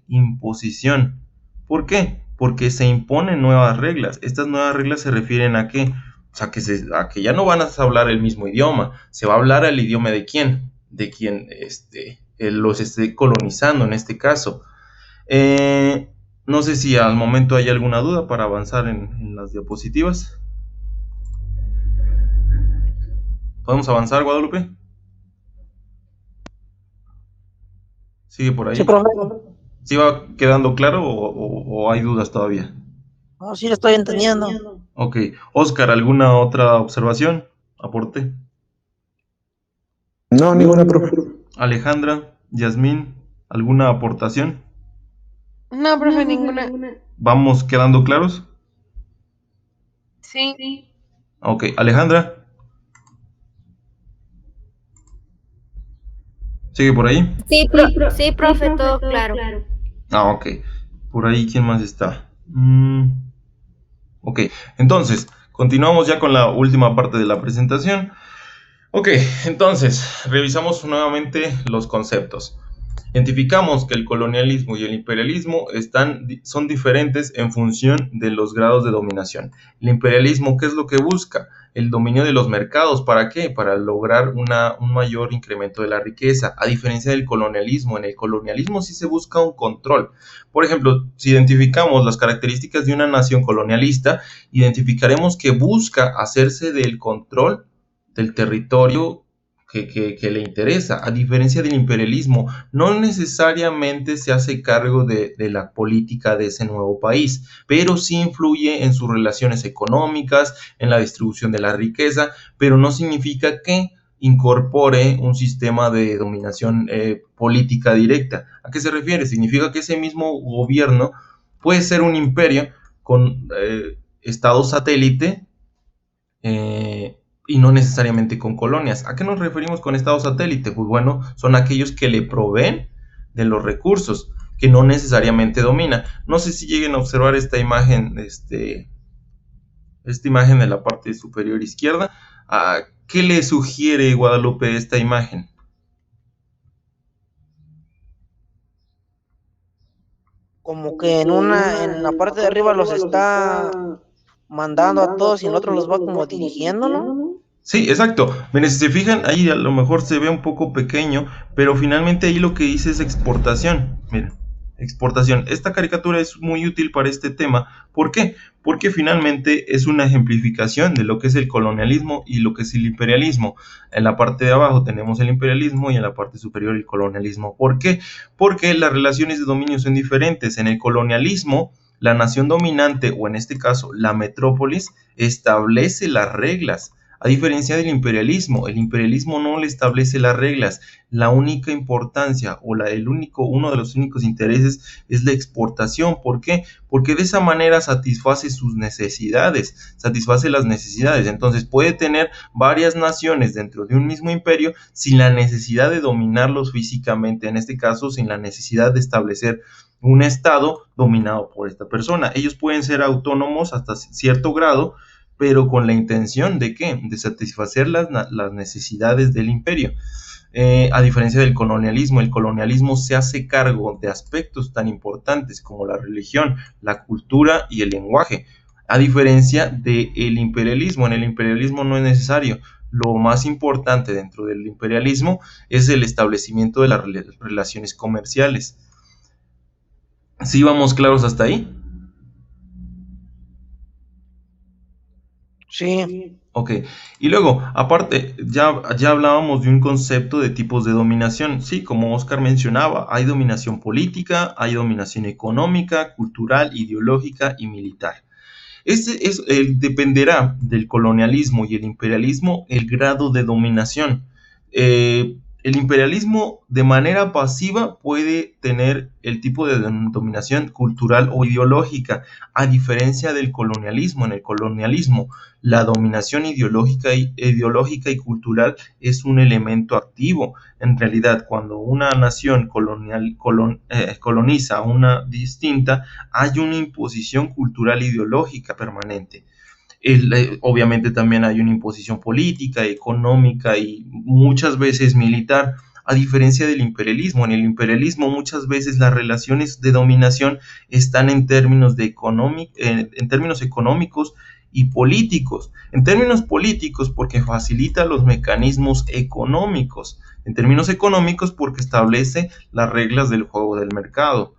A: imposición. ¿Por qué? Porque se imponen nuevas reglas. Estas nuevas reglas se refieren a ¿qué? sea, a que ya no van a hablar el mismo idioma, se va a hablar el idioma de quién, los esté colonizando en este caso. No sé si al momento hay alguna duda para avanzar en las diapositivas. ¿Podemos avanzar, Guadalupe? ¿Sigue por ahí?
B: Sí, profe.
A: ¿Sí va quedando claro o hay dudas todavía?
B: No, sí, lo estoy entendiendo.
A: Ok. Oscar, ¿alguna otra observación? ¿Aporte?
F: No, ninguna, profe.
A: Alejandra, Yasmín, ¿alguna aportación?
G: No, profe, ninguna.
A: ¿Vamos quedando claros?
G: Sí.
A: Ok. Alejandra. ¿Sigue por ahí?
E: Sí, profe, todo claro.
A: Ah, ok. Por ahí, ¿quién más está? Ok, entonces, continuamos ya con la última parte de la presentación. Ok, entonces, revisamos nuevamente los conceptos. Identificamos que el colonialismo y el imperialismo son diferentes en función de los grados de dominación. El imperialismo, ¿qué es lo que busca? El dominio de los mercados. ¿Para qué? Para lograr un mayor incremento de la riqueza. A diferencia del colonialismo, en el colonialismo sí se busca un control. Por ejemplo, si identificamos las características de una nación colonialista, identificaremos que busca hacerse del control del territorio que le interesa. A diferencia del imperialismo, no necesariamente se hace cargo de la política de ese nuevo país, pero sí influye en sus relaciones económicas, en la distribución de la riqueza, pero no significa que incorpore un sistema de dominación política directa. ¿A qué se refiere? Significa que ese mismo gobierno puede ser un imperio con estado satélite, y no necesariamente con colonias. ¿A qué nos referimos con estado satélite? Pues bueno, son aquellos que le proveen de los recursos, que no necesariamente domina. No sé si lleguen a observar esta imagen, esta imagen de la parte superior izquierda. ¿Qué le sugiere Guadalupe esta imagen?
B: Como que en la parte de arriba los está mandando a todos y en el otro los va como dirigiendo, ¿no?
A: Sí, exacto. Miren, si se fijan, ahí a lo mejor se ve un poco pequeño, pero finalmente ahí lo que dice es exportación. Miren, exportación. Esta caricatura es muy útil para este tema. ¿Por qué? Porque finalmente es una ejemplificación de lo que es el colonialismo y lo que es el imperialismo. En la parte de abajo tenemos el imperialismo y en la parte superior el colonialismo. ¿Por qué? Porque las relaciones de dominio son diferentes. En el colonialismo, la nación dominante, o en este caso la metrópolis, establece las reglas. A diferencia del imperialismo, el imperialismo no le establece las reglas. La única importancia o uno de los únicos intereses es la exportación. ¿Por qué? Porque de esa manera satisface sus necesidades, satisface las necesidades. Entonces puede tener varias naciones dentro de un mismo imperio sin la necesidad de dominarlos físicamente, en este caso sin la necesidad de establecer un estado dominado por esta persona. Ellos pueden ser autónomos hasta cierto grado, pero con la intención de ¿qué? De satisfacer las necesidades del imperio. A diferencia del colonialismo, el colonialismo se hace cargo de aspectos tan importantes como la religión, la cultura y el lenguaje. A diferencia del imperialismo, en el imperialismo no es necesario. Lo más importante dentro del imperialismo es el establecimiento de las relaciones comerciales. ¿Sí vamos claros hasta ahí?
B: Sí.
A: Ok, y luego, aparte, ya hablábamos de un concepto de tipos de dominación. Sí, como Oscar mencionaba, hay dominación política, hay dominación económica, cultural, ideológica y militar. Dependerá del colonialismo y el imperialismo el grado de dominación. El imperialismo de manera pasiva puede tener el tipo de dominación cultural o ideológica, a diferencia del colonialismo. En el colonialismo, la dominación ideológica y cultural es un elemento activo. En realidad, cuando una nación coloniza a una distinta, hay una imposición cultural ideológica permanente. Obviamente también hay una imposición política, económica y muchas veces militar, a diferencia del imperialismo. En el imperialismo muchas veces las relaciones de dominación están en términos económicos y políticos. En términos políticos, porque facilita los mecanismos económicos. En términos económicos, porque establece las reglas del juego del mercado.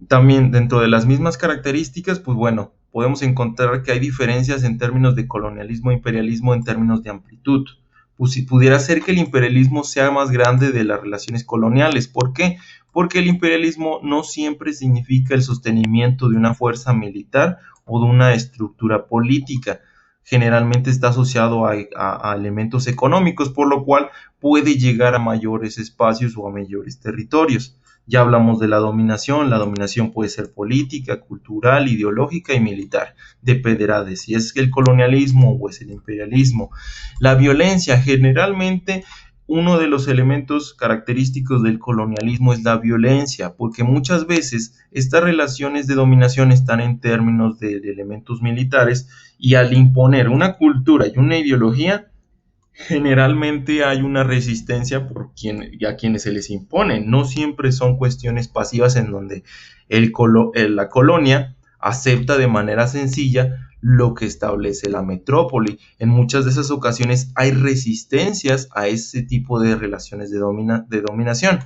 A: También dentro de las mismas características, pues bueno, podemos encontrar que hay diferencias en términos de colonialismo e imperialismo en términos de amplitud. Pues si pudiera ser que el imperialismo sea más grande de las relaciones coloniales. ¿Por qué? Porque el imperialismo no siempre significa el sostenimiento de una fuerza militar o de una estructura política. Generalmente está asociado a elementos económicos, por lo cual puede llegar a mayores espacios o a mayores territorios. Ya hablamos de la dominación puede ser política, cultural, ideológica y militar, dependerá de si es el colonialismo o es el imperialismo. La violencia, generalmente uno de los elementos característicos del colonialismo es la violencia, porque muchas veces estas relaciones de dominación están en términos de elementos militares y al imponer una cultura y una ideología, generalmente hay una resistencia a quienes se les impone. No siempre son cuestiones pasivas en donde la colonia acepta de manera sencilla lo que establece la metrópoli. En muchas de esas ocasiones hay resistencias a ese tipo de relaciones de dominación.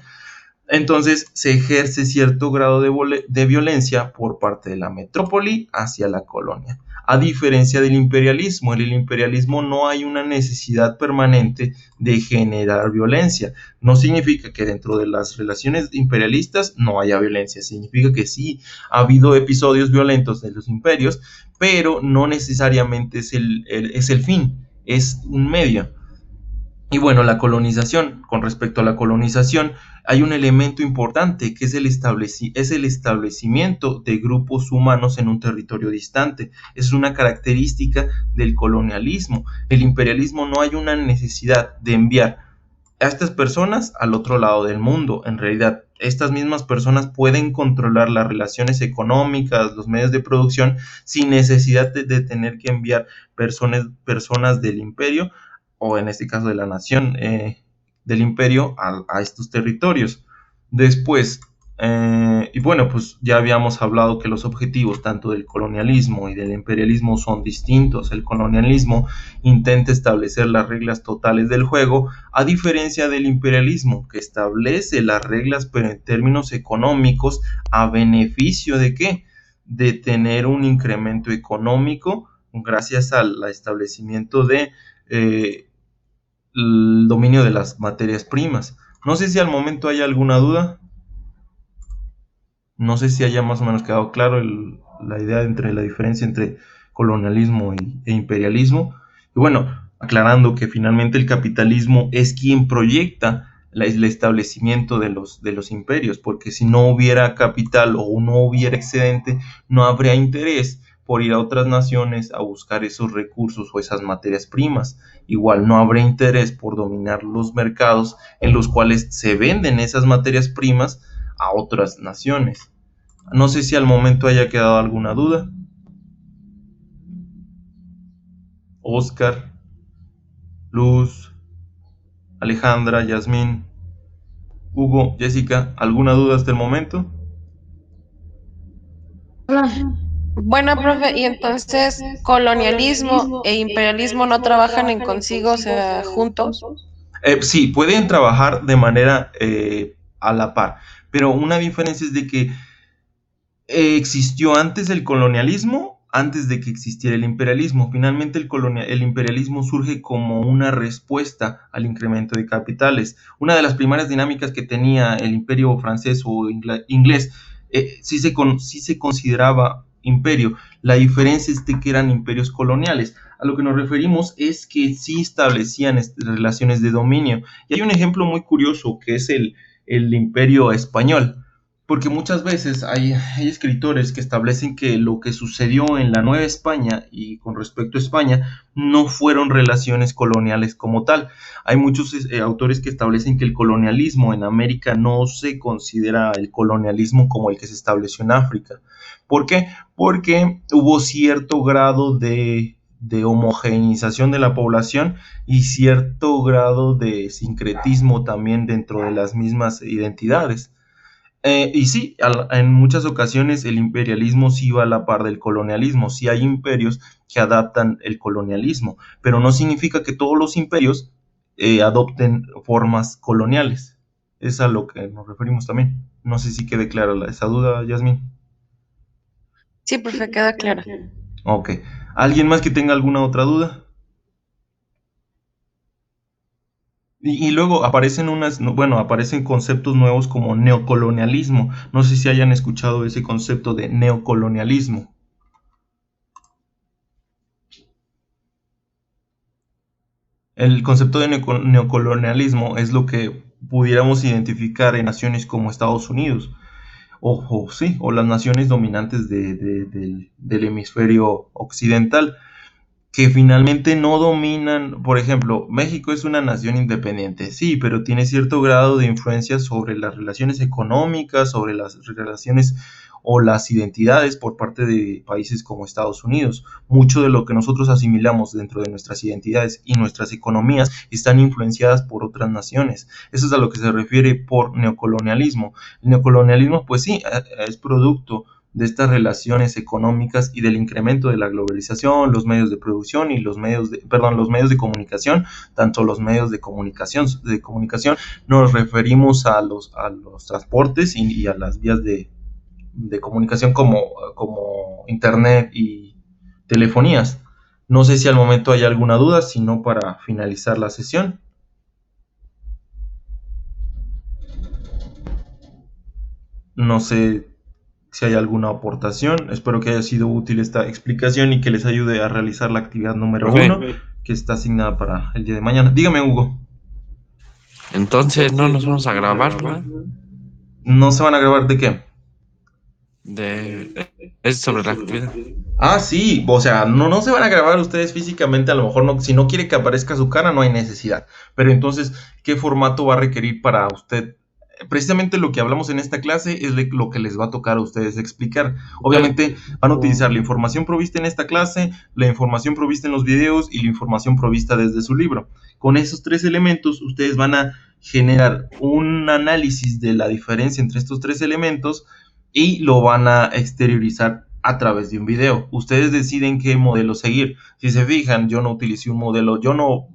A: Entonces se ejerce cierto grado de violencia por parte de la metrópoli hacia la colonia. A diferencia del imperialismo, en el imperialismo no hay una necesidad permanente de generar violencia. No significa que dentro de las relaciones imperialistas no haya violencia, significa que sí ha habido episodios violentos de los imperios, pero no necesariamente es el fin, es un medio. Y bueno, la colonización, con respecto a la colonización, hay un elemento importante que es el establecimiento de grupos humanos en un territorio distante. Es una característica del colonialismo. El imperialismo no hay una necesidad de enviar a estas personas al otro lado del mundo. En realidad, estas mismas personas pueden controlar las relaciones económicas, los medios de producción, sin necesidad de tener que enviar personas del imperio, o en este caso de la nación del imperio, a estos territorios. Después, y bueno, pues ya habíamos hablado que los objetivos tanto del colonialismo y del imperialismo son distintos. El colonialismo intenta establecer las reglas totales del juego, a diferencia del imperialismo, que establece las reglas pero en términos económicos, a beneficio ¿de qué? De tener un incremento económico gracias al establecimiento de el dominio de las materias primas. No sé si al momento hay alguna duda. No sé si haya más o menos quedado claro la idea entre la diferencia entre colonialismo e imperialismo. Y bueno, aclarando que finalmente el capitalismo es quien proyecta el establecimiento de los imperios, porque si no hubiera capital o no hubiera excedente, no habría interés por ir a otras naciones a buscar esos recursos o esas materias primas. Igual no habrá interés por dominar los mercados en los cuales se venden esas materias primas a otras naciones. No sé si al momento haya quedado alguna duda. Oscar, Luz, Alejandra, Yasmín, Hugo, Jessica, ¿alguna duda hasta el momento?
G: Bueno, profe, y entonces colonialismo e imperialismo no trabajan en consigo, o sea, juntos.
A: Sí, pueden trabajar de manera a la par, pero una diferencia es de que existió antes el colonialismo, antes de que existiera el imperialismo. Finalmente el imperialismo surge como una respuesta al incremento de capitales. Una de las primarias dinámicas que tenía el imperio francés o inglés, sí se consideraba imperio. La diferencia es de que eran imperios coloniales. A lo que nos referimos es que sí establecían relaciones de dominio. Y hay un ejemplo muy curioso que es el imperio español, porque muchas veces hay escritores que establecen que lo que sucedió en la Nueva España y con respecto a España no fueron relaciones coloniales como tal. Hay muchos autores que establecen que el colonialismo en América no se considera el colonialismo como el que se estableció en África. ¿Por qué? Porque hubo cierto grado de homogeneización de la población y cierto grado de sincretismo también dentro de las mismas identidades. Y sí, en muchas ocasiones el imperialismo sí va a la par del colonialismo. Sí hay imperios que adaptan el colonialismo, pero no significa que todos los imperios adopten formas coloniales. Es a lo que nos referimos también. No sé si quede clara esa duda, Yasmin.
G: Sí, profe, queda claro.
A: Ok. ¿Alguien más que tenga alguna otra duda? Y luego aparecen aparecen conceptos nuevos como neocolonialismo. No sé si hayan escuchado ese concepto de neocolonialismo. El concepto de neocolonialismo es lo que pudiéramos identificar en naciones como Estados Unidos, o las naciones dominantes del hemisferio occidental, que finalmente no dominan. Por ejemplo, México es una nación independiente, sí, pero tiene cierto grado de influencia sobre las relaciones económicas, sobre las relaciones o las identidades por parte de países como Estados Unidos. Mucho de lo que nosotros asimilamos dentro de nuestras identidades y nuestras economías están influenciadas por otras naciones. Eso es a lo que se refiere por neocolonialismo. El neocolonialismo, pues sí, es producto de estas relaciones económicas y del incremento de la globalización, los medios de producción y los medios de comunicación, tanto los medios de comunicación nos referimos a los transportes y a las vías de comunicación como internet y telefonías. No sé si al momento hay alguna duda, sino para finalizar la sesión. No sé si hay alguna aportación. Espero que haya sido útil esta explicación y que les ayude a realizar la actividad número 1, que está asignada para el día de mañana. Dígame, Hugo.
H: Entonces no nos vamos a grabar, ¿verdad?
A: ¿No se van a grabar de qué?
H: Es sobre la actividad.
A: Ah, sí, o sea, no se van a grabar ustedes físicamente, a lo mejor no, si no quiere que aparezca su cara, no hay necesidad. Pero entonces, ¿qué formato va a requerir para usted? Precisamente lo que hablamos en esta clase es lo que les va a tocar a ustedes explicar. Obviamente van a utilizar la información provista en esta clase, la información provista en los videos y la información provista desde su libro. Con esos 3 elementos, ustedes van a generar un análisis de la diferencia entre estos 3 elementos y lo van a exteriorizar a través de un video. Ustedes deciden qué modelo seguir. Si se fijan, yo no utilicé un modelo, yo no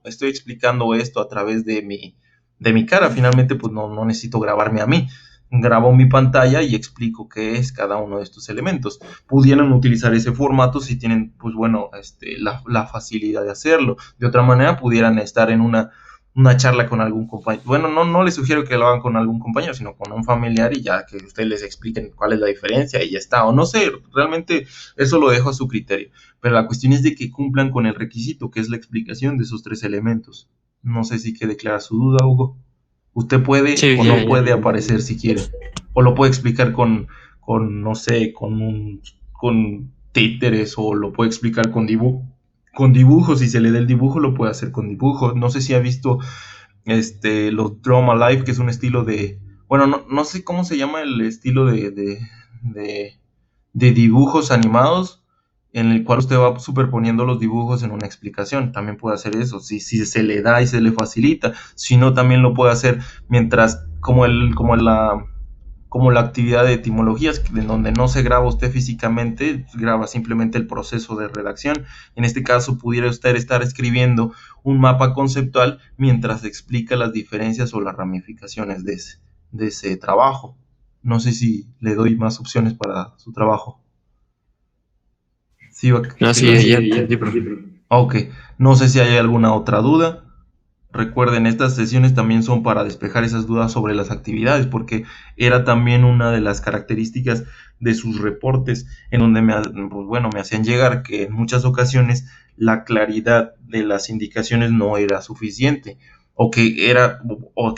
A: estoy explicando esto a través de mi cara. Finalmente, pues no necesito grabarme a mí. Grabo mi pantalla y explico qué es cada uno de estos elementos. Pudieran utilizar ese formato si tienen, pues bueno, la facilidad de hacerlo. De otra manera, pudieran estar en una charla con algún compañero. Bueno, no les sugiero que lo hagan con algún compañero, sino con un familiar y ya que ustedes les expliquen cuál es la diferencia y ya está. O no sé, realmente eso lo dejo a su criterio. Pero la cuestión es de que cumplan con el requisito, que es la explicación de esos 3 elementos. No sé si quede clara su duda, Hugo. Usted puede o no puede aparecer si quiere. O lo puede explicar con no sé, con títeres, o lo puede explicar con dibujos. Si se le da el dibujo, lo puede hacer con dibujos. No sé si ha visto los Drama Life, que es un estilo de... Bueno, no sé cómo se llama el estilo de dibujos animados, en el cual usted va superponiendo los dibujos en una explicación. También puede hacer eso, si se le da y se le facilita. Si no, también lo puede hacer mientras, como la actividad de etimologías, en donde no se graba usted físicamente, graba simplemente el proceso de redacción. En este caso, pudiera usted estar escribiendo un mapa conceptual mientras explica las diferencias o las ramificaciones de ese trabajo. No sé si le doy más opciones para su trabajo. Sí,
H: ya entendí, profe.
A: Ok, no sé si hay alguna otra duda. Recuerden, estas sesiones también son para despejar esas dudas sobre las actividades, porque era también una de las características de sus reportes, en donde me hacían llegar que en muchas ocasiones la claridad de las indicaciones no era suficiente, o que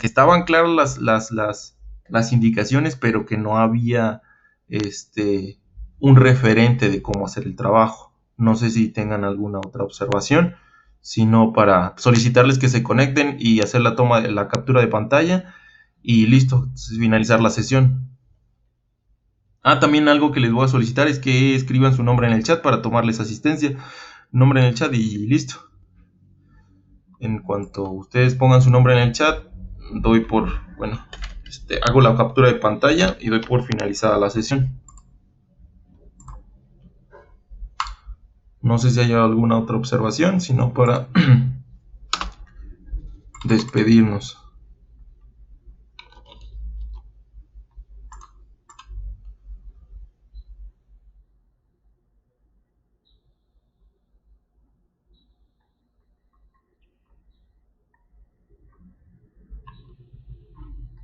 A: estaban claras las indicaciones, pero que no había un referente de cómo hacer el trabajo. No sé si tengan alguna otra observación, sino para solicitarles que se conecten y hacer la captura de pantalla y listo, finalizar la sesión. También algo que les voy a solicitar es que escriban su nombre en el chat para tomarles asistencia. Nombre en el chat y listo. En cuanto ustedes pongan su nombre en el chat, doy por, hago la captura de pantalla y doy por finalizada la sesión. No sé si hay alguna otra observación, sino para despedirnos.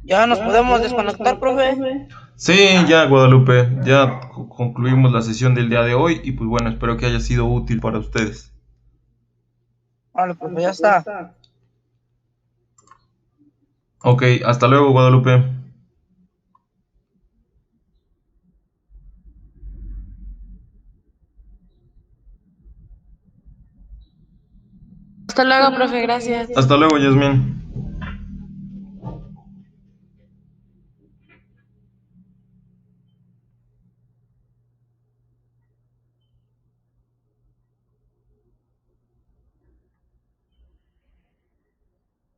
B: Ya nos podemos desconectar, profe.
A: Sí, ya Guadalupe, ya concluimos la sesión del día de hoy y pues bueno, espero que haya sido útil para ustedes.
B: Vale, profe, ya está.
A: Ok, hasta luego Guadalupe.
G: Hasta luego, profe, gracias.
A: Hasta luego Yasmín.